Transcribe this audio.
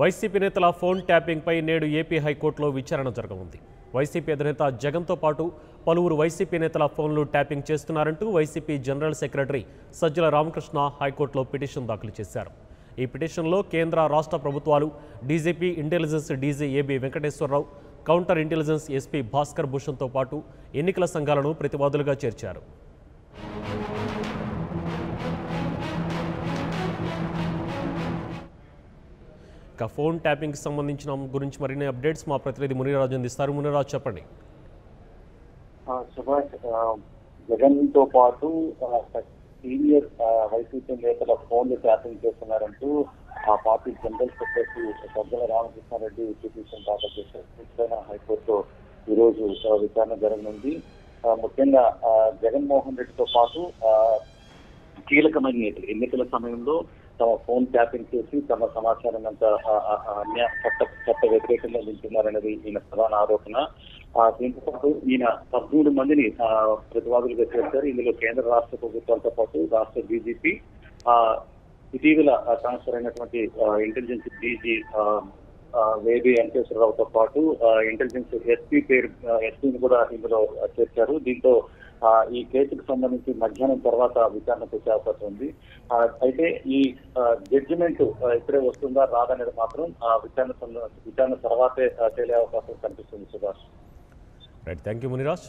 YCP నేతల phone ట్యాపింగ్పై నేడు AP హైకోర్టులో విచారణ జరగనుంది. వైసీపీ అధినేత జగన్తో పాటు పలువురు వైసీపీ నేతల ఫోన్లు ట్యాపింగ్ చేస్తున్నారంటూ YCP general secretary Sajjala Ramakrishna హైకోర్టులో పిటిషన్ దాఖలు చేశారు. ఈ పిటిషన్లో కేంద్ర రాష్ట్ర ప్రభుత్వాలు, DGP, intelligence DG AB Venkateswara Rao, counter intelligence SP Bhaskar భూషణ్తో పాటు ఎన్నికల సంఘాలను ప్రతివాదులుగా చేర్చారు. ఇక ఫోన్ ట్యాపింగ్కి సంబంధించిన గురించి మరిన్ని అప్డేట్స్ మా ప్రతినిధి మునిరాజు అందిస్తారు. మునిరాజు, చెప్పండి. సుభాష్, జగన్తో పాటు సీనియర్ వైసీపీ నేతల ఫోన్లు ట్యాపింగ్ చేస్తున్నారంటూ ఆ party general secretary Sajjala Ramakrishna Reddy petition దాఖలు చేశారు. హైకోర్టులో ఈ రోజు విచారణ జరగనుంది. ముఖ్యంగా జగన్మోహన్ రెడ్డితో పాటు కీలకమైన నేతలు ఎన్నికల సమయంలో తమ ఫోన్ ట్యాపింగ్ చేసి తమ సమాచారం అంతా చట్ట వ్యతిరేకంగా నిలుస్తున్నారనేది ఈయన ప్రధాన ఆరోపణ. దీంతో పాటు ఈయన 13 మందిని ప్రతివాదులుగా చేశారు. ఇందులో కేంద్ర రాష్ట్ర ప్రభుత్వాలతో పాటు రాష్ట్ర డీజీపీ, ఇటీవల ట్రాన్స్ఫర్ అయినటువంటి ఇంటెలిజెన్స్ డీజీ ఏబీ వెంకటేశ్వరరావుతో పాటు ఇంటెలిజెన్స్ ఎస్పీని కూడా ఇందులో చేర్చారు. దీంతో ఈ కేసుకు సంబంధించి మధ్యాహ్నం తర్వాత విచారణకు వచ్చే అవకాశం ఉంది. అయితే ఈ జడ్జిమెంట్ ఇప్పుడే వస్తుందా రాదనేది మాత్రం విచారణ తర్వాతే తేలే అవకాశం కనిపిస్తుంది. Subhash. Right, thank you Muniraj.